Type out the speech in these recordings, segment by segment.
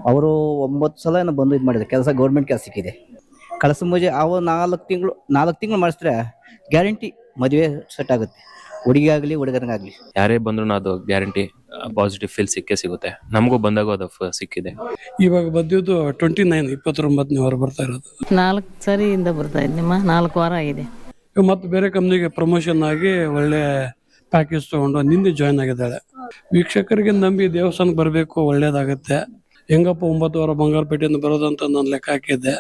ಅವರು 9 ಸಲ ಏನೋ ಬಂದು ಇದು ಮಾಡಿದ್ರು ಕೆಲಸ, ಗೌರ್ಮೆಂಟ್ ಕೆಲಸ ಸಿಕ್ಕಿದೆ. ಕಳಸ ಪೂಜೆ ಅವು 4 ತಿಂಗಳು ಮಾಡಿಸಿದ್ರೆ ಗ್ಯಾರಂಟಿ ಮದುವೆ ಸೆಟ್ ಆಗುತ್ತೆ, ಹುಡುಗಿ ಆಗಲಿ ಹುಡುಗನಿಗಾಗಲಿ. ಯಾರೇ ಬಂದ್ರು ಅದು ಗ್ಯಾರಂಟಿ ಪಾಸಿಟಿವ್ ಫೀಲ್ ಸಿಕ್ಕೇ ಸಿಗುತ್ತೆ. ನಮಗೂ ಬಂದಾಗ ಅದು ಸಿಕ್ಕಿದೆ. ಇವಾಗ ಬಂದಿದ್ದು 29ನೇ ವಾರ ಬರ್ತಾ ಇರೋದು. 4 ಸರಿಯಿಂದ ಬರ್ತಾ ಇದ್ದೀಮ್ಮ, 4 ವಾರ ಆಗಿದೆ. ಮತ್ತೆ ಬೇರೆ ಕಂಪ್ನಿಗೆ ಪ್ರಮೋಷನ್ ಆಗಿ ಒಳ್ಳೆ ಪ್ಯಾಕೇಜ್ ತಗೊಂಡು ನಿನ್ನೆ ಜಾಯ್ನ್ ಆಗಿದ್ದಾಳೆ. ವೀಕ್ಷಕರಿಗೆ ನಂಬಿ ದೇವಸ್ಥಾನಕ್ಕೆ ಬರಬೇಕು, ಒಳ್ಳೇದಾಗತ್ತೆ. ಹೆಂಗಪ್ಪ 9 ವಾರ ಬಂಗಾರಪೇಟೆಯಿಂದ ಬರೋದಂತ ನಾನು ಲೆಕ್ಕ ಹಾಕಿದ್ದೆ,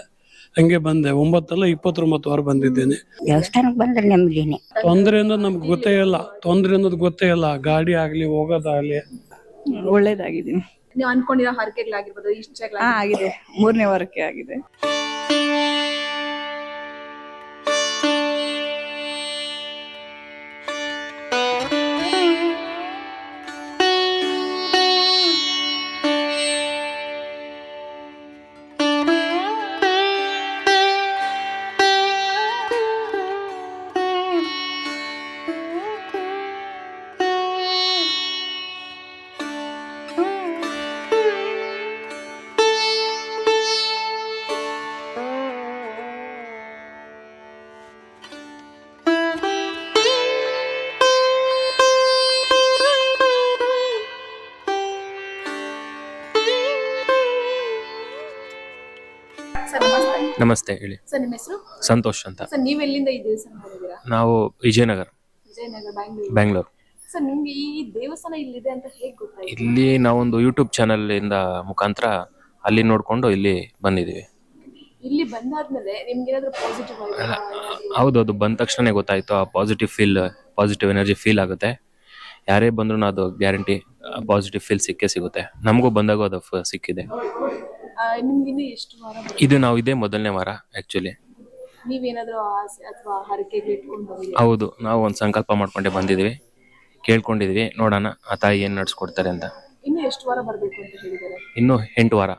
ಹಂಗೆ ಬಂದೆ. 9 ಅಲ್ಲ 29 ವಾರ ಬಂದಿದ್ದೇನೆ. ದೇವಸ್ಥಾನಕ್ಕೆ ಬಂದ್ರೆ ನೆಮ್ಮದಿನೇ. ತೊಂದರೆ ಅನ್ನೋದು ನಮ್ಗೆ ಗೊತ್ತೇ ಇಲ್ಲ, ತೊಂದರೆ ಅನ್ನೋದು ಗೊತ್ತೇ ಇಲ್ಲ. ಗಾಡಿ ಆಗ್ಲಿ ಹೋಗೋದಾಗ್ಲಿ ಒಳ್ಳೇದಾಗಿದ್ದೀನಿ. ನೀವು ಅನ್ಕೊಂಡಿರೋ ಹರಕೆಗಳಾಗಿರ್ಬೋದು, ಇಷ್ಟಗಳಾಗಿರ್ಬೋದು? ಆಗಿದೆ, 3ನೇ ವಾರಕ್ಕೆ ಆಗಿದೆ. ನಮಸ್ತೆ, ಹೇಳಿ. ಸರ್, ನಿಮ್ಮ ಹೆಸರು? ಸಂತೋಷ್ ಅಂತ. ಸರ್, ನೀವು ಎಲ್ಲಿಂದ ಈ ದೇವಸ್ಥಾನಕ್ಕೆ ಬಂದಿದ್ದೀರಾ? ನಾವು ವಿಜಯನಗರ, ಬ್ಯಾಂಗ್ಳೂರ್. ಸರ್, ನಿಮ್ಗೆ ಈ ದೇವಸ್ಥಾನ ಇಲ್ಲಿದೆ ಅಂತ ಹೇಗೆ ಗೊತ್ತಾಯ್ತು? ಇಲ್ಲಿ ನಾವೊಂದು ಯೂಟ್ಯೂಬ್ ಚಾನಲ್ ಇಂದ ಮುಖಾಂತರ ಅಲ್ಲಿ ನೋಡ್ಕೊಂಡು ಇಲ್ಲಿ ಬಂದಿದ್ದೀವಿ. ಇಲ್ಲಿ ಬಂದಾದ್ಮೇಲೆ ನಿಮ್ಗೆ ಏನಾದ್ರು ಪಾಸಿಟಿವ್ ಆಗಿದೆ? ಹೌದು, ಅದು ಬಂದ ತಕ್ಷಣ ಗೊತ್ತಾಯ್ತು. ಆ ಪಾಸಿಟಿವ್ ಎನರ್ಜಿ ಫೀಲ್ ಆಗುತ್ತೆ. ಯಾರೇ ಬಂದ್ರು ಅದು ಗ್ಯಾರಂಟಿ ಪಾಸಿಟಿವ್ ಫೀಲ್ ಸಿಕ್ಕೇ ಸಿಗುತ್ತೆ. ನಮಗೂ ಬಂದಾಗ ಅದು ಸಿಕ್ಕಿದೆ. ನಿಮ್ಗೆ ಇನ್ನು ಎಷ್ಟು ವಾರ? ಇದು ನಾವು ಇದೇ ಮೊದಲನೇ ವಾರ ಆಕ್ಚುಲಿ. ನೀವೇನಾದ್ರೂ ಆಸೆ ಅಥವಾ ಹರಕೆಗೆ ಇಟ್ಕೊಂಡು ಬಂದಿದ್ದೀರಾ? ಹೌದು, ನಾವು ಒಂದು ಸಂಕಲ್ಪ ಮಾಡ್ಕೊಂಡೆ ಬಂದಿದ್ವಿ, ಕೇಳ್ಕೊಂಡಿದ್ವಿ. ನೋಡೋಣ ಆ ತಾಯಿ ಏನ್ ನಡ್ಸ್ಕೊಡ್ತಾರೆ ಅಂತ. ಇನ್ನು ಎಷ್ಟು ವಾರ ಬರ್ಬೇಕು ಅಂತ ಹೇಳಿದ್ದಾರೆ? ಇನ್ನು 8 ವಾರ.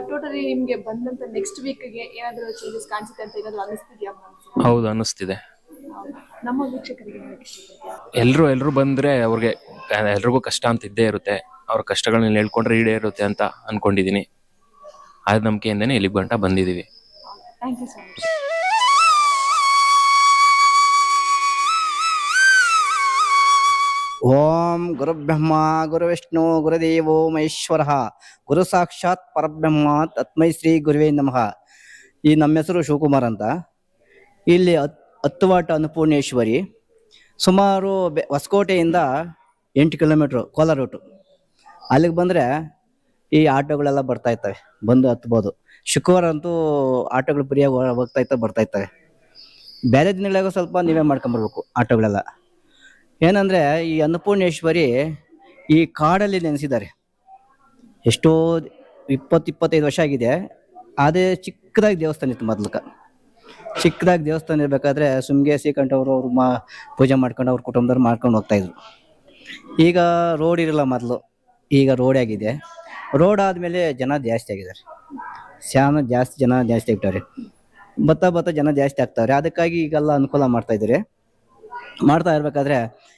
ಟೋಟಲಿ ನಿಮ್ಗೆ ಬಂದಂತ ನೆಕ್ಸ್ಟ್ ವೀಕ್ಗೆ ಏನಾದ್ರು ಚೇಂಜಸ್ ಕಾಣಿಸುತ್ತೆ ಅಂತ ಏನಾದ್ರು ಅನಿಸ್ತಿದ್ಯಾ? ಹೌದು, ಅನಿಸ್ತಿದೆ. ನಮ್ಮ ವೀಕ್ಷಕರಿಗೆ ಎಲ್ರು ಬಂದ್ರೆ ಅವ್ರಿಗೆ ಎಲ್ರಿಗೂ ಕಷ್ಟ ಅಂತ ಇದ್ದೇ ಇರುತ್ತೆ. ಅವ್ರ ಕಷ್ಟಗಳನ್ನ ಹೇಳ್ಕೊಂಡ್ರೆ ಈಡೇ ಇರುತ್ತೆ ಅಂತ ಅನ್ಕೊಂಡಿದೀನಿ. ಆದ ನಂಬಿಕೆಯಿಂದನೇ ಇಲ್ಲಿ ಗಂಟ ಬಂದಿದೀವಿ. Thank you so much. ಓಂ ಗುರುಬ್ರಹ್ಮ ಗುರುವಿಷ್ಣು ಗುರುದೇವೋ ಮಹೇಶ್ವರ ಗುರು ಸಾಕ್ಷಾತ್ ಪರಬ್ರಹ್ಮ ತಸ್ಮೈ ಶ್ರೀ ಗುರುವೇ ನಮಃ. ಈ ನಮ್ಮ ಹೆಸರು ಶಿವಕುಮಾರ್ ಅಂತ. ಇಲ್ಲಿ ಹತ್ತುವಾಟ ಅನ್ನಪೂರ್ಣೇಶ್ವರಿ, ಸುಮಾರು ಹೊಸಕೋಟೆಯಿಂದ 8 ಕಿಲೋಮೀಟ್ರು ಕೋಲಾರ ರೂಟು. ಅಲ್ಲಿಗೆ ಬಂದರೆ ಈ ಆಟೋಗಳೆಲ್ಲ ಬರ್ತಾ ಇರ್ತವೆ, ಬಂದು ಹತ್ಬೋದು. ಶುಕ್ರವಾರ ಅಂತೂ ಆಟೋಗಳು ಫ್ರೀಯಾಗಿ ಬರ್ತಾ ಇರ್ತವೆ. ಬೇರೆ ದಿನಗಳಾಗ ಸ್ವಲ್ಪ ನೀವೇ ಮಾಡ್ಕೊಂಬರ್ಬೇಕು ಆಟೋಗಳೆಲ್ಲ. ಏನಂದರೆ ಈ ಅನ್ನಪೂರ್ಣೇಶ್ವರಿ ಈ ಕಾಡಲ್ಲಿ ನೆನೆಸಿದ್ದಾರೆ. ಎಷ್ಟೋ 20-25 ವರ್ಷ ಆಗಿದೆ. ಅದೇ ಚಿಕ್ಕದಾಗಿ ದೇವಸ್ಥಾನ ಇತ್ತು ಮೊದ್ಲಕ್ಕೆ. ಚಿಕ್ಕದಾಗಿ ದೇವಸ್ಥಾನ ಇರಬೇಕಾದ್ರೆ ಸುಮ್ಗೆ ಶ್ರೀಕಂಠವರು ಅವ್ರು ಪೂಜೆ ಮಾಡ್ಕೊಂಡು ಅವ್ರ ಕುಟುಂಬದವ್ರು ಮಾಡ್ಕೊಂಡು ಹೋಗ್ತಾಯಿದ್ರು. ಈಗ ರೋಡ್ ಇರಲ್ಲ ಮೊದಲು, ಈಗ ರೋಡ್ ಆಗಿದೆ. ರೋಡ್ ಆದಮೇಲೆ ಜನ ಜಾಸ್ತಿ ಆಗಿದ್ದಾರೆ, ಜನ ಜಾಸ್ತಿ ಆಗ್ತಾರೆ. ಬತ್ತ ಜನ ಜಾಸ್ತಿ ಆಗ್ತಾವ್ರೆ. ಅದಕ್ಕಾಗಿ ಈಗೆಲ್ಲ ಅನುಕೂಲ ಮಾಡ್ತಾ ಇರ್ಬೇಕಾದ್ರೆ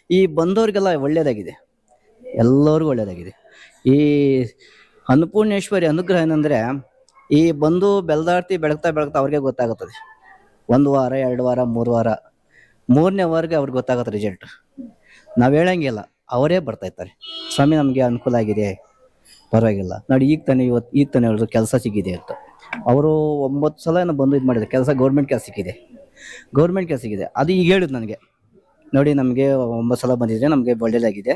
ಈ ಬಂದವ್ರಿಗೆಲ್ಲ ಒಳ್ಳೇದಾಗಿದೆ, ಎಲ್ಲರಿಗೂ ಒಳ್ಳೇದಾಗಿದೆ. ಈ ಅನ್ನಪೂರ್ಣೇಶ್ವರಿ ಅನುಗ್ರಹ ಏನಂದರೆ, ಈ ಬಂದು ಬೆಳೆದಾಡ್ತಿ ಬೆಳಗ್ತಾ ಅವ್ರಿಗೆ ಗೊತ್ತಾಗುತ್ತದೆ. 1 ವಾರ 2 ವಾರ 3 ವಾರ 3ನೇ ವಾರಕ್ಕೆ ಅವ್ರಿಗೆ ಗೊತ್ತಾಗುತ್ತೆ ರಿಸಲ್ಟ್. ನಾವು ಹೇಳಂಗಿಲ್ಲ, ಅವರೇ ಬರ್ತಾ ಇರ್ತಾರೆ. ಸ್ವಾಮಿ ನಮಗೆ ಅನುಕೂಲ ಆಗಿದೆ, ಪರವಾಗಿಲ್ಲ ನೋಡಿ, ಈಗ ತಾನೇ ಹೇಳಿದ್ರು ಕೆಲಸ ಸಿಕ್ಕಿದೆ ಅಂತ. ಅವರು 9 ಸಲ ಏನೋ ಬಂದು ಇದು ಮಾಡಿದ್ರು ಕೆಲಸ, ಗೌರ್ಮೆಂಟ್ ಕೆಲಸ ಸಿಕ್ಕಿದೆ. ಅದು ಈಗ ಹೇಳಿದ್ರು ನನಗೆ, ನೋಡಿ ನಮಗೆ 9 ಸಲ ಬಂದಿದ್ರೆ ನಮಗೆ ಒಳ್ಳೇದಾಗಿದೆ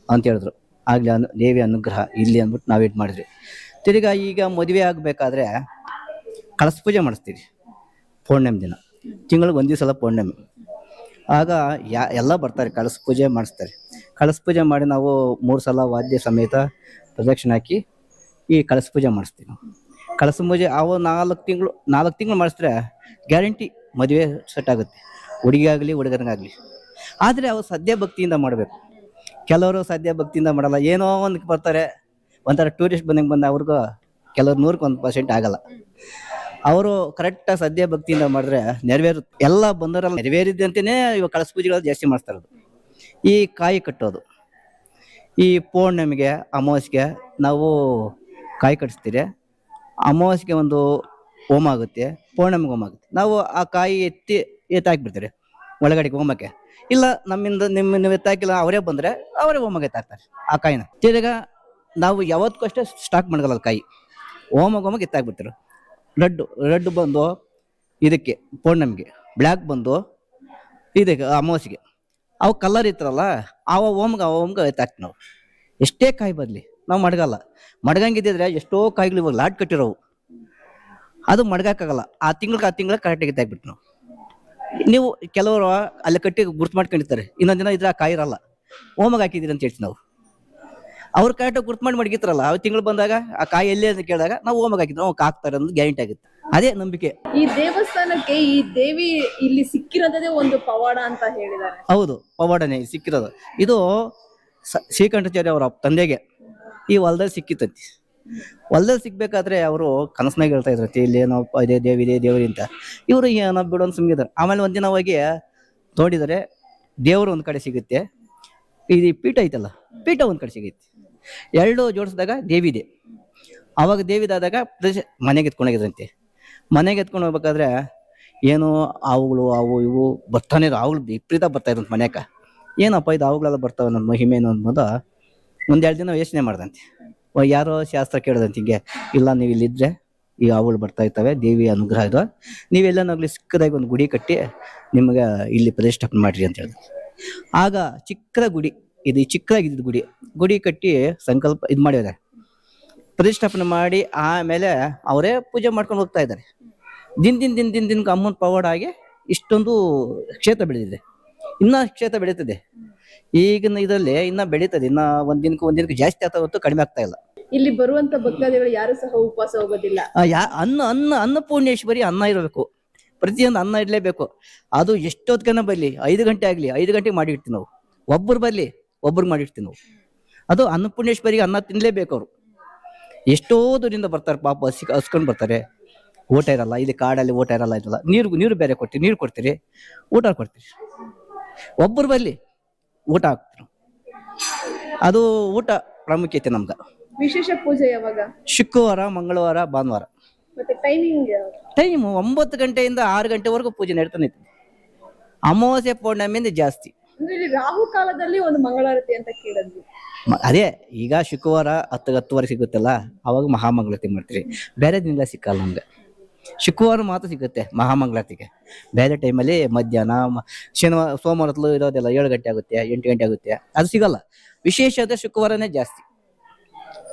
ಅಂತ ಹೇಳಿದ್ರು. ಆಗಲಿ ದೇವಿ ಅನುಗ್ರಹ ಇಲ್ಲಿ ಅಂದ್ಬಿಟ್ಟು ನಾವು ಇದು ಮಾಡಿದ್ವಿ. ತಿರ್ಗಾ ಈಗ ಮದುವೆ ಆಗಬೇಕಾದ್ರೆ ಕಳಸ ಪೂಜೆ ಮಾಡಿಸ್ತೀವಿ ಪೌರ್ಣಮಿ ದಿನ, ತಿಂಗಳಿಗೆ 1 ಸಲ ಪೌರ್ಣಮಿ. ಆಗ ಎಲ್ಲ ಬರ್ತಾರೆ, ಕಳಸ ಪೂಜೆ ಮಾಡಿಸ್ತಾರೆ. ಕಳಸ ಪೂಜೆ ಮಾಡಿ ನಾವು 3 ಸಲ ವಾದ್ಯ ಸಮೇತ ಪ್ರದಕ್ಷಿಣೆ ಹಾಕಿ ಈ ಕಳಸ ಪೂಜೆ ಮಾಡಿಸ್ತೀವಿ. ಕಳಸ ಪೂಜೆ ಅವು 4 ತಿಂಗಳು ಮಾಡಿಸಿದ್ರೆ ಗ್ಯಾರಂಟಿ ಮದುವೆ ಸೆಟ್ ಆಗುತ್ತೆ, ಹುಡುಗಿ ಆಗಲಿ ಹುಡುಗನಿಗಾಗಲಿ. ಆದರೆ ಅವು ಸದ್ಯ ಭಕ್ತಿಯಿಂದ ಮಾಡಬೇಕು. ಕೆಲವರು ಸದ್ಯ ಭಕ್ತಿಯಿಂದ ಮಾಡಲ್ಲ, ಏನೋ ಒಂದು ಬರ್ತಾರೆ, ಒಂಥರ ಟೂರಿಸ್ಟ್ ಬಂದಂಗೆ ಅವ್ರಿಗೂ ಕೆಲವ್ರು 100% ಆಗಲ್ಲ. ಅವರು ಕರೆಕ್ಟಾಗಿ ಸದ್ಯ ಭಕ್ತಿಯಿಂದ ಮಾಡಿದ್ರೆ ನೆರವೇರುತ್ತೆ. ಎಲ್ಲ ಬಂದವರೆಲ್ಲ ನೆರವೇರಿದ್ದಂತೆಯೇ ಇವಾಗ ಕಳಸ ಪೂಜೆಗಳು ಜಾಸ್ತಿ ಮಾಡ್ತಾ ಇರೋದು. ಈ ಕಾಯಿ ಕಟ್ಟೋದು, ಈ ಪೌರ್ಣಮಿಗೆ ಅಮಾವಾಸ್ಯೆಗೆ ನಾವು ಕಾಯಿ ಕಟ್ಟಿಸ್ತೀರಿ. ಅಮಾವಾಸ್ಯೆಗೆ ಒಂದು ಹೋಮ ಆಗುತ್ತೆ, ಪೌರ್ಣಮಿಗೆ ಹೋಮ ಆಗುತ್ತೆ. ನಾವು ಆ ಕಾಯಿ ಎತ್ತಾಕ್ಬಿಡ್ತೀರಿ ಒಳಗಡೆಗೆ ಹೋಮಕ್ಕೆ. ಇಲ್ಲ ನಮ್ಮಿಂದ ನೀವು ಎತ್ತಾಕಿಲ್ಲ, ಅವರೇ ಬಂದರೆ ಅವರೇ ಹೋಮಕ್ಕೆ ಎತ್ತಾಕ್ತಾರೆ ಆ ಕಾಯಿನ. ತಿರ್ಗ ನಾವು ಯಾವತ್ತೂ ಅಷ್ಟೇ ಸ್ಟಾಕ್ ಮಾಡಲ್ಲ ಕಾಯಿ. ಹೋಮಕ್ಕೆ ಎತ್ತಾಕ್ಬಿಡ್ತಾರೆ. ರೆಡ್ ಬಂದು ಇದಕ್ಕೆ ಪೌರ್ಣಮಿಗೆ, ಬ್ಲ್ಯಾಕ್ ಬಂದು ಇದಕ್ಕೆ ಅಮಾವಾಸ್ಯೆಗೆ. ಅವು ಕಲರ್ ಇರ್ತಾರಲ್ಲ ಅವ ಹೋಮ್ಗೆ ಎತ್ತಾಕ್ತೀವಿ ನಾವು. ಎಷ್ಟೇ ಕಾಯಿ ಬರಲಿ ನಾವು ಮಡಗಲ್ಲ. ಮಡಗಂಗಿದ್ದಿದ್ರೆ ಎಷ್ಟೋ ಕಾಯಿಗಳು ಇವಾಗ ಲಾಟ್ ಕಟ್ಟಿರೋವು, ಅದು ಮಡಗಕ್ಕಾಗಲ್ಲ. ಆ ತಿಂಗಳ ಕರೆಕ್ಟಾಗಿ ಎತ್ತಾಕ್ಬಿಟ್ಟು ನಾವು. ನೀವು ಕೆಲವರು ಅಲ್ಲಿ ಕಟ್ಟಿ ಗುರ್ತು ಮಾಡ್ಕೊಂಡಿರ್ತಾರೆ, ಇನ್ನೊಂದು ದಿನ ಇದ್ರೆ ಆ ಕಾಯಿ ಇರಲ್ಲ, ಹೋಮಗೆ ಹಾಕಿದ್ದೀರಿ ಅಂತ ಹೇಳ್ತೀವಿ ನಾವು. ಅವ್ರು ಕರೆಕ್ಟಾಗಿ ಗುರ್ತು ಮಾಡಿ ಮಡಗಿರ್ತಾರಲ್ಲ, ಆ ತಿಂಗಳು ಬಂದಾಗ ಆ ಕಾಯಿ ಎಲ್ಲಿ ಅಂತ ಕೇಳಿದಾಗ ನಾವು ಹೋಮಗೆ ಹಾಕಿದ್ರೆ ಅವ್ಕೆ ಹಾಕ್ತಾರೆ ಅನ್ನೋದು ಗ್ಯಾರಂಟಿ ಆಗುತ್ತೆ. ಅದೇ ನಂಬಿಕೆ. ಈ ದೇವಸ್ಥಾನಕ್ಕೆ ಈ ದೇವಿ ಇಲ್ಲಿ ಸಿಕ್ಕಿರೋದೇ ಒಂದು ಪವಾಡ ಅಂತ ಹೇಳಿದ್ದಾರೆ. ಹೌದು, ಪವಾಡನೆ ಸಿಕ್ಕಿರೋದು. ಇದು ಶ್ರೀಕಂಠಾಚಾರ್ಯ ಅವರ ತಂದೆಗೆ ಈ ಹೊಲದಲ್ಲಿ ಸಿಕ್ಕಿತ್ತಂತಿ. ಹೊಲದಲ್ಲಿ ಸಿಗ್ಬೇಕಾದ್ರೆ ಅವರು ಕನಸ್ನಾಗ ಹೇಳ್ತಾ ಇದ್ರಂತೆ, ಇಲ್ಲಿ ಏನೋ ಇದೇ ದೇವರಿ ಅಂತ. ಇವರು ಏನೋ ಬಿಡೋನ್ ಸುಮ್ಗಿದ್ದಾರೆ. ಆಮೇಲೆ ಒಂದಿನ ಹೋಗಿ ನೋಡಿದರೆ ದೇವರು ಒಂದ್ ಕಡೆ ಸಿಗುತ್ತೆ, ಇದು ಪೀಠ ಐತಲ್ಲ ಪೀಠ ಒಂದ್ ಕಡೆ ಸಿಗುತ್ತೆ. ಎರಡು ಜೋಡಿಸಿದಾಗ ದೇವಿ ಇದೆ. ಅವಾಗ ದೇವಿದಾದಾಗ ಮನೆಗೆ ಎತ್ಕೊಂಡೋಗಿದ್ರಂತೆ. ಮನೆಗೆ ಎತ್ಕೊಂಡು ಹೋಗ್ಬೇಕಾದ್ರೆ ಏನು ಆವುಗಳು ಅವು ಇವು ಬರ್ತಾನೆ ಆವುಗಳು ವಿಪರೀತ ಬರ್ತಾ ಇದ್ರಂತೆ ಮನ್ಯಾಕ. ಏನಪ್ಪ ಇದು ಆವುಗಳೆಲ್ಲ ಬರ್ತಾವೆ ನನ್ನ ಮಹಿಮೇನು ಅಂದ್ಬೋದು. ಒಂದೆರಡು ದಿನ ಯೋಚನೆ ಮಾಡ್ದಂತೆ. ಯಾರೋ ಶಾಸ್ತ್ರ ಕೇಳಿದಂತೆ ಹಿಂಗೆ, ಇಲ್ಲ ನೀವು ಇಲ್ಲಿದ್ರೆ ಈ ಆವುಗಳು ಬರ್ತಾ ಇರ್ತವೆ, ದೇವಿ ಅನುಗ್ರಹ ಇದು, ನೀವೆಲ್ಲ ನಾಗಲಿ ಸಿಕ್ಕದಾಗಿ ಒಂದು ಗುಡಿ ಕಟ್ಟಿ ನಿಮಗೆ ಇಲ್ಲಿ ಪ್ರತಿಷ್ಠಾಪನೆ ಮಾಡಿರಿ ಅಂತ ಹೇಳಿದ್ರು. ಆಗ ಚಿಕ್ಕದ ಗುಡಿ, ಇದು ಚಿಕ್ಕದಾಗಿದ್ದು ಗುಡಿ ಕಟ್ಟಿ ಸಂಕಲ್ಪ ಇದು ಮಾಡಿದ್ದಾರೆ, ಪ್ರತಿಷ್ಠಾಪನೆ ಮಾಡಿ ಆಮೇಲೆ ಅವರೇ ಪೂಜೆ ಮಾಡ್ಕೊಂಡು ಹೋಗ್ತಾ ಇದ್ದಾರೆ. ದಿನಕ್ಕೆ ಅಮ್ಮನ ಪವಾಡ ಆಗಿ ಇಷ್ಟೊಂದು ಕ್ಷೇತ್ರ ಬೆಳೆದಿದೆ. ಇನ್ನ ಕ್ಷೇತ್ರ ಬೆಳೀತದೆ. ಈಗಿನ ಇದರಲ್ಲಿ ಇನ್ನ ಬೆಳೀತದೆ. ಇನ್ನ ಒಂದಿನಕ್ಕೆ ಜಾಸ್ತಿ ಆಗ್ತಾ ಹೊತ್ತು ಕಡಿಮೆ ಆಗ್ತಾ ಇಲ್ಲ. ಇಲ್ಲಿ ಬರುವಂತ ಭಕ್ತಾದಿಗಳು ಯಾರು ಸಹ ಉಪವಾಸ ಹೋಗೋದಿಲ್ಲ. ಅನ್ನಪೂರ್ಣೇಶ್ವರಿ ಅನ್ನ ಇರಬೇಕು, ಪ್ರತಿಯೊಂದು ಅನ್ನ ಇರಲೇಬೇಕು. ಅದು ಎಷ್ಟೊತ್ತಿಗೆನ ಬರಲಿ, 5 ಗಂಟೆ ಆಗಲಿ, 5 ಗಂಟೆಗೆ ಮಾಡಿರ್ತೀವಿ ನಾವು. ಒಬ್ಬರು ಬರಲಿ, ಒಬ್ರಿಗೆ ಮಾಡಿರ್ತೀವಿ ನಾವು. ಅದು ಅನ್ನಪೂರ್ಣೇಶ್ವರಿಗೆ ಅನ್ನ ತಿನ್ಲೇಬೇಕು. ಅವರು ಎಷ್ಟೋ ದೂರಿಂದ ಬರ್ತಾರೆ ಪಾಪ, ಹಸ್ಕೊಂಡು ಬರ್ತಾರೆ. ಊಟ ಇರಲ್ಲ ಇಲ್ಲಿ, ಕಾಡಲ್ಲಿ ಊಟ ಇರಲ್ಲ. ಇದಲ್ಲ ನೀರು ಬೇರೆ ಕೊಡ್ತೀರಿ, ನೀರು ಕೊಡ್ತೀರಿ, ಊಟ ಕೊಡ್ತೀರಿ. ಒಬ್ಬರು ಬರಲಿ ಊಟ ಹಾಕ್ತೀವಿ. ಅದು ಊಟ ಪ್ರಾಮುಖ್ಯತೆ ನಮ್ಗೆ. ವಿಶೇಷ ಪೂಜೆ ಯಾವಾಗ? ಶುಕ್ರವಾರ, ಮಂಗಳವಾರ, ಭಾನುವಾರ. ಮತ್ತೆ ಟೈಮಿಂಗ್? ಟೈಮು 9 ಗಂಟೆಯಿಂದ 6 ಗಂಟೆವರೆಗೂ ಪೂಜೆ ನಡೀತಾನೆ ಇತ್ತು. ಅಮಾವಾಸ್ಯೆ ಪೌರ್ಣಮಿಯಿಂದ ಜಾಸ್ತಿ. ಅಂದ್ರೆ ಇಲ್ಲಿ ರಾಹು ಕಾಲದಲ್ಲಿ ಒಂದು ಮಂಗಳಾರತಿ ಅಂತ ಕೇಳಿದ್ವಿ. ಅದೇ ಈಗ ಶುಕ್ರವಾರ 10-10:30 ಸಿಗುತ್ತಲ್ಲ, ಅವಾಗ ಮಹಾಮಂಗಳಾರತಿ ಮಾಡ್ತೀರಿ. ಬೇರೆ ದಿನ ಸಿಕ್ಕಲ್ಲ ನಮ್ಗೆ. ಶುಕ್ರವಾರ ಮಾತ್ರ ಸಿಗುತ್ತೆ ಮಹಾಮಂಗಳಾರತಿಗೆ. ಬೇರೆ ಟೈಮಲ್ಲಿ ಮಧ್ಯಾಹ್ನ, ಶನಿವಾರ, ಸೋಮವಾರ ಇರೋದೆಲ್ಲ 7 ಗಂಟೆ ಆಗುತ್ತೆ, 8 ಗಂಟೆ ಆಗುತ್ತೆ, ಅದು ಸಿಗಲ್ಲ. ವಿಶೇಷ ಅಂದ್ರೆ ಶುಕ್ರವಾರನೇ ಜಾಸ್ತಿ.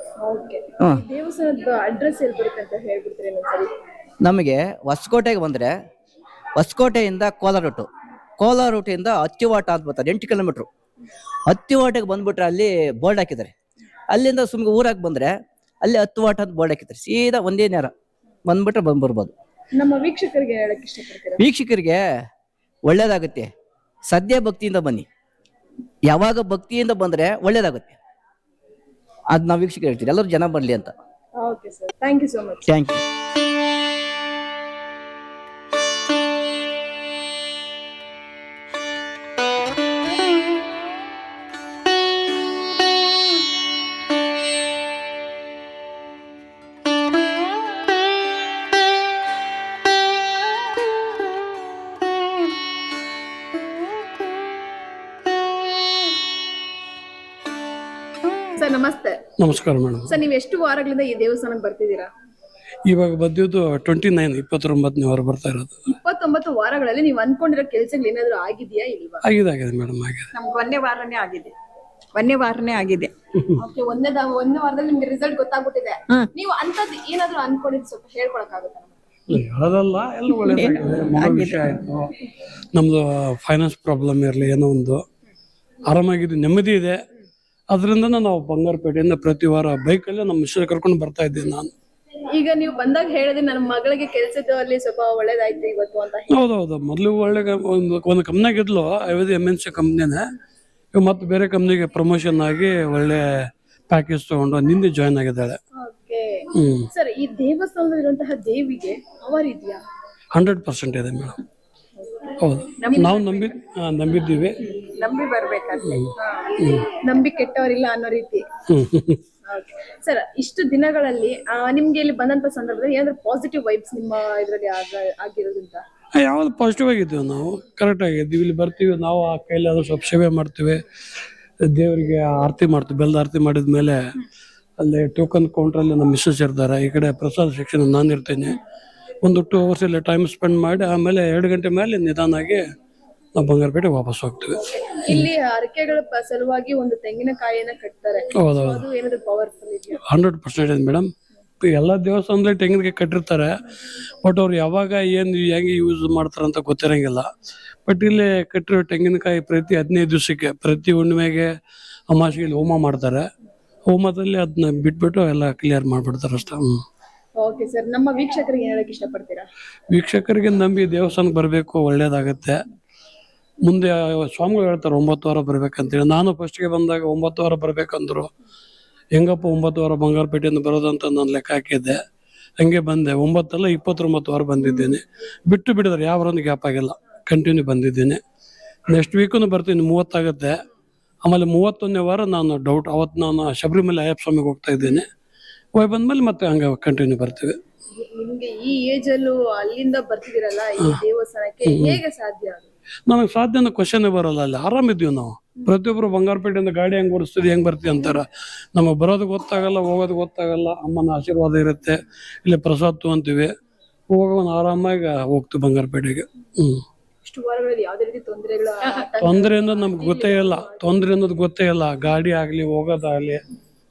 ದೇವಸ್ಥಾನದ ಅಡ್ರೆಸ್ ಎಲ್ಲಿ ಬರುತ್ತೆ ಅಂತ ಹೇಳ್ಬಿಡ್ತೀರಿ ಒಂದ್ಸರಿ? ನಮಗೆ ಹೊಸಕೋಟೆಗೆ ಬಂದ್ರೆ, ಹೊಸಕೋಟೆಯಿಂದ ಕೋಲಾರ ರೂಟಿಂದ ಹತ್ತಿವಾಟ ಅಂತ ಬರ್ತಾರೆ, 8 ಕಿಲೋಮೀಟ್ರು. ಹತ್ತಿವಾಟಕ್ಕೆ ಬಂದ್ಬಿಟ್ರೆ ಅಲ್ಲಿ ಬೋರ್ಡ್ ಹಾಕಿದ್ದಾರೆ. ಅಲ್ಲಿಂದ ಸುಮ್ಗೆ ಊರಾಗ ಬಂದ್ರೆ ಅಲ್ಲಿ ಹತ್ತಿವಾಟ ಅಂತ ಬೋರ್ಡ್ ಹಾಕಿದ್ದಾರೆ. ಸೀದಾ ಒಂದೇ ನೇರ ಬಂದ್ಬಿಟ್ರೆ ಬರ್ಬೋದು. ನಮ್ಮ ವೀಕ್ಷಕರಿಗೆ ಹೇಳಕ್ ಇಷ್ಟಪಡ್ತೀರಾ? ವೀಕ್ಷಕರಿಗೆ ಒಳ್ಳೇದಾಗುತ್ತೆ. ಸದ್ಯ ಭಕ್ತಿಯಿಂದ ಬನ್ನಿ. ಯಾವಾಗ ಭಕ್ತಿಯಿಂದ ಬಂದ್ರೆ ಒಳ್ಳೇದಾಗುತ್ತೆ. ಅದ್ ನಾವು ವೀಕ್ಷಕರು ಹೇಳ್ತೀವಿ, ಎಲ್ಲರೂ ಜನ ಬರ್ಲಿ ಅಂತ. Okay sir, thank you so much. Thank you. Sir ನಮಸ್ತೆ. ನಮಸ್ಕಾರ ಮೇಡಮ್. ಸರ್ ನೀವು ಎಷ್ಟು ವಾರಗಳಿಂದ ಈ ದೇವಸ್ಥಾನಕ್ಕೆ ಬರ್ತಿದ್ದೀರಾ? ಇವಾಗ ಬಂದಿದ್ದು 29ನೇ ವಾರ ಬರ್ತಾ ಇರೋದು. 29 ವಾರಗಳಲ್ಲಿ ನೀವು ಅನ್ಕೊಂಡಿರೋ ಕೆಲಸಗಳು ಏನಾದ್ರು ಆಗಿದೆಯಾ ಇಲ್ವಾ? ಆಗಿದೆ ಮೇಡಮ್, ಆಗಿದೆ. ನಮ್ಗೆ ಒಂದೇ ವಾರನೇ ಆಗಿದೆ. ಓಕೆ, ಒಂದೇ ವಾರದಲ್ಲಿ ನಿಮ್ಗೆ ರಿಸಲ್ಟ್ ಗೊತ್ತಾಗ್ಬಿಟ್ಟಿದೆ. ನೀವು ಅಂತದ್ ಏನಾದ್ರು ಅನ್ಕೊಂಡಿದ್ದು ಸ್ವಲ್ಪ ಹೇಳ್ಕೊಳಕ್ಕಾಗುತ್ತಾ? ಹೇಳೋದಲ್ಲ, ಎಲ್ಲ ಒಳ್ಳೇದಾಗಿದೆ. ಮಗು ವಿಷಯ ಆಯ್ತು, ನಮ್ದು ಫೈನಾನ್ಸ್ ಪ್ರಾಬ್ಲಮ್ ಇರಲಿ, ಏನೋ ಒಂದು ಆರಾಮಾಗಿದ್ದು, ನೆಮ್ಮದಿ ಇದೆ. ಅದರಿಂದ ನಾವು ಬಂಗಾರಪೇಟೆಯಿಂದ ಪ್ರತಿ ವಾರ ಬೈಕಲ್ಲೇ ನಮ್ಮ ಮಿಸ್ಟರ್ ಕರ್ಕೊಂಡು ಬರ್ತಾ ಇದ್ದೀನಿ ನಾನು. ಈಗ ನೀವು ಬಂದಾಗ ಹೇಳಿದ್ರೆ ನನ್ನ ಮಗಳಿಗೆ ಕೆಲಸದಲ್ಲಿ ಸ್ವಲ್ಪ ಒಳ್ಳೇದಾಯ್ತು ಇವತ್ತು ಅಂತ. ಹೌದೌದು, ಮೊದಲು ಒಳ್ಳೆ ಒಂದು ಕಂಪ್ನಿಯಾಗ ಇದ್ಲು, ಐವತ್ತು MNC ಕಂಪ್ನಿನೇ. ಈಗ ಮತ್ತೆ ಬೇರೆ ಕಂಪ್ನಿಗೆ ಪ್ರಮೋಷನ್ ಆಗಿ ಒಳ್ಳೆ ಪ್ಯಾಕೇಜ್ ತಗೊಂಡು ನಿಂದೆ ಜಾಯ್ನ್ ಆಗಿದ್ದಾಳೆ. ಸರ್, ಈ ದೇವಸ್ಥಾನದಲ್ಲಿರುವಂತಹ ದೇವಿಗೆ ಪವರ್ ಇದೆಯಾ? 100% ಇದೆ ಮೇಡಮ್. ಹೌದು, ನಾವು ನಂಬಿದ್ದೀವಿ. ನಂಬಿ ಬರ್ಬೇಕಾದ್ರೆ ನಂಬಿ ಕೆಟ್ಟವರಿಲ್ಲ ಅನ್ನೋ ರೀತಿ. ಸರ್, ಇಷ್ಟು ದಿನಗಳಲ್ಲಿ ನಿಮ್ಗೆ ಇಲ್ಲಿ ಬಂದಂತ ಸಂದರ್ಭದಲ್ಲಿ ಏನಾದ್ರು ಪಾಸಿಟಿವ್ ವೈಬ್ಸ್ ನಿಮ್ಮ ಇದರಲ್ಲಿ ಆಗಿರೋದ್ರಿಂದ? ಯಾವ್ದು ಪಾಸಿಟಿವ್ ಆಗಿದ್ದೀವಿ ನಾವು, ಕರೆಕ್ಟ್ ಆಗಿದ್ದೀವಿ. ಇಲ್ಲಿ ಬರ್ತೀವಿ ನಾವು, ಆ ಕೈಲಿ ಆದ್ರೂ ಸ್ವಲ್ಪ ಸೇವೆ ಮಾಡ್ತೀವಿ, ದೇವರಿಗೆ ಆರತಿ ಮಾಡ್ತೀವಿ. ಬೆಲ್ಲದ ಆರತಿ ಮಾಡಿದ ಮೇಲೆ ಅಲ್ಲಿ ಟೋಕನ್ ಕೌಂಟ್ರಲ್ಲಿ ನಮ್ಮ ಮಿಸ್ಸಸ್ ಇರ್ತಾರೆ, ಈ ಕಡೆ ಪ್ರಸಾದ ಸೆಕ್ಷನ್ ನಾನು ಇರ್ತೀನಿ. ಒಂದು 2 hours ಇಲ್ಲಿ ಟೈಮ್ ಸ್ಪೆಂಡ್ ಮಾಡಿ ಆಮೇಲೆ 2 ಗಂಟೆ ಮೇಲೆ ನಿಧಾನಾಗಿ ನಾವು ಬಂಗಾರಪೇಟೆ ವಾಪಸ್ ಹೋಗ್ತೀವಿ. ಇಲ್ಲಿ ಹರಕೆಗಳ ಸಲುವಾಗಿ ಒಂದು ತೆಂಗಿನಕಾಯಿಯನ್ನ ಕಟ್ತಾರೆ, ಹೌದೌದು, ಅದು ಏನಾದ್ರು ಪವರ್ಫುಲ್ ಇದೆಯಾ? 100% ಮೇಡಮ್. ಎಲ್ಲ ದೇವಸ್ಥಾನದಲ್ಲಿ ತೆಂಗಿನಕಾಯಿ ಕಟ್ಟಿರ್ತಾರೆ, ಬಟ್ ಅವ್ರು ಯಾವಾಗ ಏನು ಹೆಂಗೆ ಯೂಸ್ ಮಾಡ್ತಾರಂತ ಗೊತ್ತಿರಂಗಿಲ್ಲ. ಬಟ್ ಇಲ್ಲಿ ಕಟ್ಟಿರೋ ತೆಂಗಿನಕಾಯಿ ಪ್ರತಿ 15 ದಿವಸಕ್ಕೆ, ಪ್ರತಿ ಹುಣ್ಣಿಮೆಗೆ, ಅಮಾವಾಸ್ಯೆಗೆ ಹೋಮ ಮಾಡ್ತಾರೆ. ಹೋಮದಲ್ಲಿ ಅದನ್ನ ಬಿಟ್ಬಿಟ್ಟು ಎಲ್ಲ ಕ್ಲಿಯರ್ ಮಾಡ್ಬಿಡ್ತಾರೆ ಅಷ್ಟೇ. ಓಕೆ ಸರ್, ನಮ್ಮ ವೀಕ್ಷಕರಿಗೆ ಏನ್ ಹೇಳಕ್ ಇಷ್ಟಪಡ್ತೀರಾ? ವೀಕ್ಷಕರಿಗೆ ನಂಬಿ ದೇವಸ್ಥಾನಕ್ಕೆ ಬರಬೇಕು, ಒಳ್ಳೇದಾಗತ್ತೆ. ಮುಂದೆ ಸ್ವಾಮಿಗಳು ಹೇಳ್ತಾರೆ 9 ವಾರ ಬರ್ಬೇಕಂತೇಳಿ. ನಾನು ಫಸ್ಟ್ಗೆ ಬಂದಾಗ 9 ವಾರ ಬರ್ಬೇಕಂದ್ರು. ಹೆಂಗಪ್ಪ 9 ವಾರ ಬಂಗಾರಪೇಟೆಯಿಂದ ಬರೋದಂತ ನಾನು ಲೆಕ್ಕ ಹಾಕಿದ್ದೆ. ಹಂಗೆ ಬಂದೆ. 9 ಅಲ್ಲ 29 ವಾರ ಬಂದಿದ್ದೇನೆ. ಬಿಟ್ಟು ಬಿಡಿದ್ರೆ ಯಾವರೊಂದು ಗ್ಯಾಪ್ ಆಗಿಲ್ಲ, ಕಂಟಿನ್ಯೂ ಬಂದಿದ್ದೀನಿ. ನೆಕ್ಸ್ಟ್ ವೀಕು ಬರ್ತೀನಿ, 30 ಆಗುತ್ತೆ. ಆಮೇಲೆ 31ನೇ ವಾರ ನಾನು ಡೌಟ್, ಅವತ್ತು ನಾನು ಶಬರಿಮಲೆ ಅಯ್ಯಪ್ಪ ಸ್ವಾಮಿಗೆ ಹೋಗ್ತಾ ಇದ್ದೀನಿ. ಹೋಗಿ ಬಂದ್ಮೇಲೆ ಮತ್ತೆ ಹಂಗೆ ಕಂಟಿನ್ಯೂ ಬರ್ತೀವಿ. ನಿಮ್ಗೆ ಈ ಏಜ್ ಅಲ್ಲೂ ಅಲ್ಲಿಂದ ಬರ್ತಿದಿರಲ್ಲ ಈ ದೇವಸ್ಥಾನಕ್ಕೆ, ಹೇಗೆ ಸಾಧ್ಯ ಅದು? ನನಗೆ ಸಾಧ್ಯ ಅನ್ನೋ ಕ್ವಶನ್ ಬರೋಲ್ಲ. ಅಲ್ಲಿ ಆರಾಮಿದ್ದೀವಿ ನಾವು. ಪ್ರತಿಯೊಬ್ಬರು ಬಂಗಾರಪೇಟೆಯಿಂದ ಗಾಡಿ ಹೆಂಗ್ ಓಡಿಸ್ತೀವಿ, ಹೆಂಗ್ ಬರ್ತೀವಿ ಅಂತಾರ. ನಮಗೆ ಬರೋದು ಗೊತ್ತಾಗಲ್ಲ, ಹೋಗೋದು ಗೊತ್ತಾಗಲ್ಲ. ಅಮ್ಮನ ಆಶೀರ್ವಾದ ಇರುತ್ತೆ. ಇಲ್ಲಿ ಪ್ರಸಾದ ತಗೊಂತೀವಿ, ಹೋಗೋಣ ಆರಾಮಾಗಿ ಹೋಗ್ತೀವಿ ಬಂಗಾರಪೇಟೆಗೆ. ಇಷ್ಟು ವಾರಗಳಲ್ಲಿ ಯಾವುದೇ ರೀತಿ ತೊಂದರೆಗಳು ತೊಂದರೆ ಅನ್ನೋದು ನಮ್ಗೆ ಗೊತ್ತೇ ಇಲ್ಲ. ತೊಂದರೆ ಅನ್ನೋದು ಗೊತ್ತೇ ಇಲ್ಲ. ಗಾಡಿ ಆಗಲಿ ಹೋಗೋದಾಗಲಿ,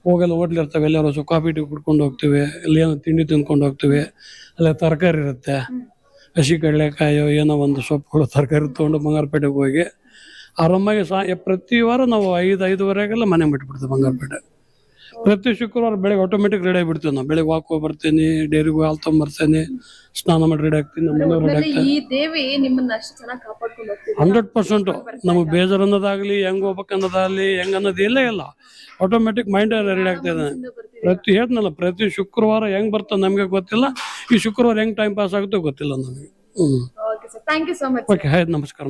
ಹೋಗಲ್ಲ ಹೋಟ್ಲ್ ಇರ್ತವೆ, ಎಲ್ಲರೂ ಕಾಫಿ ಟೀ ಕುಡ್ಕೊಂಡು ಹೋಗ್ತೀವಿ, ಇಲ್ಲಿ ಏನೋ ತಿಂಡಿ ತಿಂದ್ಕೊಂಡು ಹೋಗ್ತೀವಿ. ಅಲ್ಲೇ ತರಕಾರಿ ಇರುತ್ತೆ, ಹಸಿ ಕಡಲೆಕಾಯೋ ಏನೋ ಒಂದು ಸೊಪ್ಪುಗಳು ತರಕಾರಿ ತೊಗೊಂಡು ಬಂಗಾರಪೇಟೆಗೆ ಹೋಗಿ ಆರಾಮಾಗಿ ಪ್ರತಿ ವಾರ ನಾವು 5-5:30 ಮನೆ ಬಿಟ್ಬಿಡ್ತೀವಿ ಬಂಗಾರಪೇಟೆ. ಪ್ರತಿ ಶುಕ್ರವಾರ ಬೆಳಗ್ಗೆ ಆಟೋಮೆಟಿಕ್ ರೆಡಿ ಆಗಿಬಿಡ್ತೀವಿ ನಾವು. ಬೆಳಗ್ಗೆ ವಾಕ್ ಹೋಗಿ ಬರ್ತೀನಿ, ಡೈರಿಗೆ ಹಾಲು ತೊಗೊಂಬರ್ತೀನಿ, ಸ್ನಾನ ಮಾಡಿ ರೆಡಿ ಆಗ್ತೀನಿ, ನಮ್ಮ ಮನೆಯವ್ರು ರೆಡಿ ಆಗ್ತಾರೆ. ಈ ದೇವಿ ನಿಮ್ಮನ್ನ ಅಷ್ಟು ಚೆನ್ನಾಗಿ ಕಾಪಾಡ್ಕೊಂಡು ಹೋಗ್ತೀವಿ. 100% ನಮಗೆ ಬೇಜಾರು ಅನ್ನೋದಾಗ್ಲಿ, ಹೆಂಗ್ ಹೋಗ್ಬೇಕು ಅನ್ನೋದಾಗ್ಲಿ, ಹೆಂಗ್ ಅನ್ನೋದು ಇಲ್ಲ ಇಲ್ಲ, ಆಟೋಮೆಟಿಕ್ ಮೈಂಡ್ ರೆಡಿ ಆಗ್ತಾ ಇದೆ. ಹೇಳ್ತನಲ್ಲ, ಪ್ರತಿ ಶುಕ್ರವಾರ ಹೆಂಗ್ ಬರ್ತದೆ ನಮ್ಗೆ ಗೊತ್ತಿಲ್ಲ. ಈ ಶುಕ್ರವಾರ ಹೆಂಗ್ ಟೈಮ್ ಪಾಸ್ ಆಗುತ್ತೋ ಗೊತ್ತಿಲ್ಲ ನಮಗೆ. Okay sir, thank you so much. Okay, ಆಯ್ತು, ನಮಸ್ಕಾರ.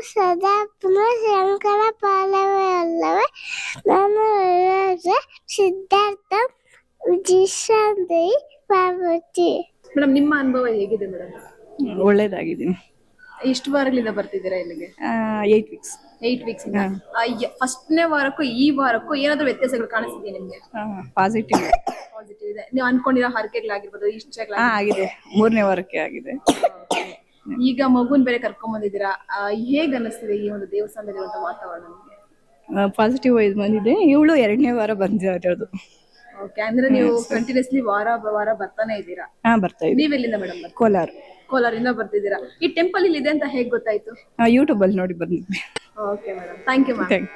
ಸದಾ ಪುನಃ ಶಂಕರ ಪಾಲವೇ ಅಲ್ಲವೇ ನಾನು ಸಿದ್ಧಾರ್ಥ ವಿಜಿಶಾಂತಿ ಪಾರ್ವತಿ. ಮೇಡಮ್, ನಿಮ್ಮ ಅನುಭವ ಹೇಗಿದೆ ಮೇಡಮ್? ಒಳ್ಳೇದಾಗಿದ್ದೀನಿ. ಎಷ್ಟು ವಾರಗಳಿಂದ ಬರ್ತಿದ್ದೀರಾ ಇಲ್ಲಿಗೆ? 8 weeks. 8 weeks ಇಂದ. ಫಸ್ಟ್ನೇ ವಾರಕ್ಕೂ ಈ ವಾರಕ್ಕೂ ಏನಾದ್ರು ವ್ಯತ್ಯಾಸಗಳು ಕಾಣಿಸ್ತಿದೆಯಾ ನಿಮ್ಗೆ? ಪಾಸಿಟಿವ್ ಇದೆ. ನೀವು ಅನ್ಕೊಂಡಿರೋ ಹರಕೆಗಳಾಗಿರ್ಬೋದು, ಇಷ್ಟಗಳಾಗಿರ್ಬೋದು? ಆಗಿದೆ, 3ನೇ ವಾರಕ್ಕೆ ಆಗಿದೆ. ಈಗ ಮಗುನ್ ಬೇರೆ ಕರ್ಕೊಂಡ್ ಬಂದಿದ್ದೀರಾ, ಹೇಗ್ ಅನ್ನಿಸ್ತಿದೆ ಈ ಒಂದು ದೇವಸ್ಥಾನದಲ್ಲಿರುವಂತ ವಾತಾವರಣ ನಿಮ್ಗೆ? ಪಾಸಿಟಿವ್ ವೈಸ್ ಬಂದಿದೆ. ಇವಳು 2ನೇ ವಾರ ಬಂದಿರೋದು. ಓಕೆ, ಅಂದ್ರೆ ನೀವು ಕಂಟಿನ್ಯೂಸ್ಲಿ ವಾರ ಬರ್ತಾನೆ ಇದ್ದೀರಾ? ಬರ್ತಾ ಇದ್ದೀವಿ. ನೀವೆಲ್ಲಿಂದ ಮೇಡಮ್? ಕೋಲಾರಿಂದ ಬರ್ತಿದ್ದೀರಾ. ಈ ಟೆಂಪಲ್ ಇಲ್ಲಿ ಇದೆ ಅಂತ ಹೇಗ್ ಗೊತ್ತಾಯ್ತು? ಯೂಟ್ಯೂಬ್ ಅಲ್ಲಿ ನೋಡಿ ಬಂದಿದ್ವಿ. Okay madam, thank you ma'am.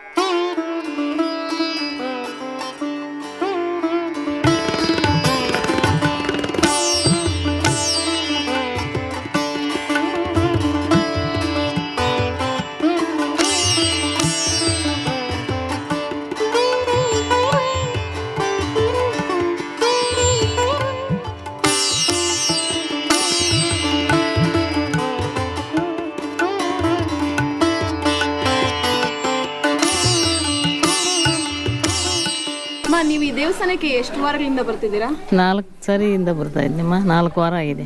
ನೀವು ಈ ದೇವಸ್ಥಾನಕ್ಕೆ ಎಷ್ಟು ವಾರಗಳಿಂದ ಬರ್ತಿದ್ದೀರಾ? 4 ಸರಿಯಿಂದ ಬರ್ತಾ ಇದ್ದೀನಮ್ಮ. 4 ವಾರ ಆಗಿದೆ.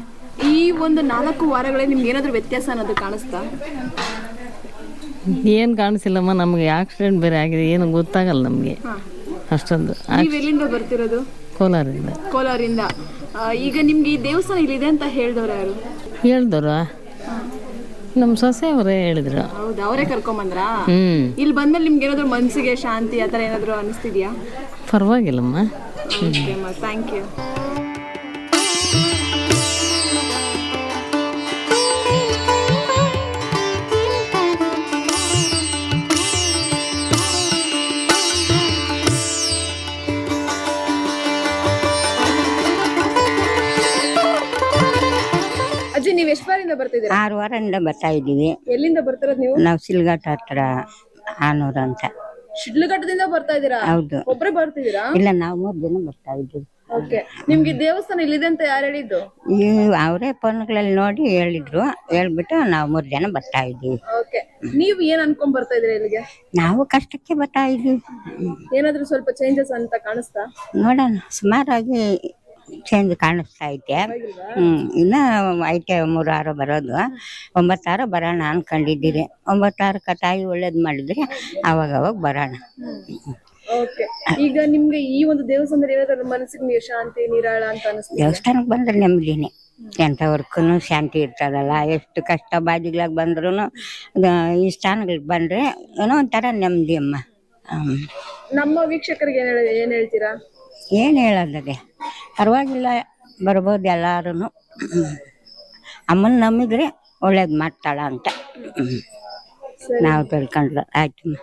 ಈ ಒಂದು 4 ವಾರಗಳಲ್ಲಿ ನಿಮ್ಗೆ ಏನಾದ್ರು ವ್ಯತ್ಯಾಸ ಅನ್ನೋದು ಕಾಣಿಸ್ತಾ? ಏನು ಕಾಣಿಸಿಲ್ಲಮ್ಮ, ನಮಗೆ ಆಕ್ಸಿಡೆಂಟ್ ಬೇರೆ ಆಗಿದೆ, ಏನು ಗೊತ್ತಾಗಲ್ಲ ನಮಗೆ ಅಷ್ಟೊಂದು. ನೀವು ಎಲ್ಲಿಂದ ಬರ್ತಿರೋದು? ಕೋಲಾರಿಂದ. ಈಗ ನಿಮ್ಗೆ ಈ ದೇವಸ್ಥಾನ ಇಲ್ಲಿದೆ ಅಂತ ಹೇಳಿದವ್ರು ಯಾರು? ಹೇಳ್ದವ್ರು ನಮ್ಮ ಸೊಸೆ ಅವರೇ ಹೇಳಿದ್ರು. ಹೌದಾ, ಅವರೇ ಕರ್ಕೊಂಬಂದ್ರ? ಇಲ್ಲಿ ಬಂದ್ಮೇಲೆ ನಿಮ್ಗೆ ಏನಾದ್ರು ಮನಸ್ಸಿಗೆ ಶಾಂತಿ ಆತರ ಏನಾದ್ರು ಅನಿಸ್ತಿದ್ಯಾ? ಪರವಾಗಿಲ್ಲಮ್ಮ. Thank you. ಅಜ್ಜಿ, ನೀವು ಎಷ್ಟು ವಾರದಿಂದ ಬರ್ತಿದ್ದೀರಾ? 6 ವಾರದಿಂದ ಬರ್ತಾ ಇದ್ದೀವಿ. ಎಲ್ಲಿಂದ ಬರ್ತಿರೋದು ನೀವು? ನಾವು ಸಿಲ್ಘಾಟ್ ಹತ್ರ ಆನೂರು ಅಂತ. ಶಿಡ್ಲಘಟ್ಟದಿಂದ ಬರ್ತಾ ಇದೀರಾ? ಹೌದು. ಒಬ್ರೇ ಬರ್ತಿದ್ದೀರಾ? ಇಲ್ಲ, ನಾವು 3 ಜನ ಬರ್ತಾ ಇದ್ದೀವಿ. ಓಕೆ. ನಿಮ್ಗೆ ಈ ದೇವಸ್ಥಾನ ಇಲ್ಲಿದೆ ಅಂತ ಯಾರು ಹೇಳಿದ್ದು? ಈ ಅವರೇ ಫೋನ್ಗಳಲ್ಲಿ ನೋಡಿ ಹೇಳಿದ್ರು, ಹೇಳ್ಬಿಟ್ಟು ನಾವು 3 ಜನ ಬರ್ತಾ ಇದ್ದೀವಿ. ಓಕೆ. ನೀವ್ ಏನ್ ಅನ್ಕೊಂಡ್ ಬರ್ತಾ ಇದೀರಾ ಇಲ್ಲಿಗೆ? ನಾವು ಕಷ್ಟಕ್ಕೆ ಬರ್ತಾ ಇದ್ದೀವಿ. ಏನಾದ್ರೂ ಸ್ವಲ್ಪ ಚೇಂಜಸ್ ಅಂತ ಕಾಣಿಸ್ತಾ? ನೋಡೋಣ, ಸುಮಾರಾಗಿ ಚೇಂಜ್ ಕಾಣಿಸ್ತಾ ಐತೆ. ಇನ್ನ ಐತೆ 3-6 ಬರೋದು. 9-6 ಬರೋಣ ಅನ್ಕೊಂಡಿದ್ದೀರಿ. 9-6 ತಾಯಿ ಒಳ್ಳೇದ್ ಮಾಡಿದ್ರೆ ಅವಾಗ ಬರೋಣ. ಓಕೆ. ಈಗ ನಿಮ್ಗೆ ಈ ಒಂದು ದೇವಸ್ಥಾನದಲ್ಲಿ ಏನಾದ್ರು ಮನಸ್ಸಿಗೆ ಶಾಂತಿ ನಿರಾಳ ಅಂತ ಅನಿಸ್ತಾ? ದೇವಸ್ಥಾನಕ್ಕೆ ಬಂದ್ರೆ ನೆಮ್ಮದಿನೇ. ಎಂಥವ್ರಿಗೂ ಶಾಂತಿ ಇರ್ತದಲ್ಲ. ಎಷ್ಟು ಕಷ್ಟ ಬಾದಿಗಳಾಗ ಬಂದ್ರು ಈ ಸ್ಥಾನಗಳಿಗೆ ಬಂದ್ರೆ ಏನೋ ಒಂಥರ ನೆಮ್ಮದಿ ಅಮ್ಮ. ನಮ್ಮ ವೀಕ್ಷಕರಿಗೆ ಏನ್ ಹೇಳ್ತೀರಾ? ಏನು ಹೇಳೋದದೆ, ಪರವಾಗಿಲ್ಲ, ಬರ್ಬೋದು ಎಲ್ಲಾರು. ಅಮ್ಮನ ನಂಬಿದ್ರೆ ಒಳ್ಳೇದು ಮಾಡ್ತಾಳ ಅಂತ ನಾವು ತಿಳ್ಕೊಂಡ್ರೆ ಆಯ್ತು.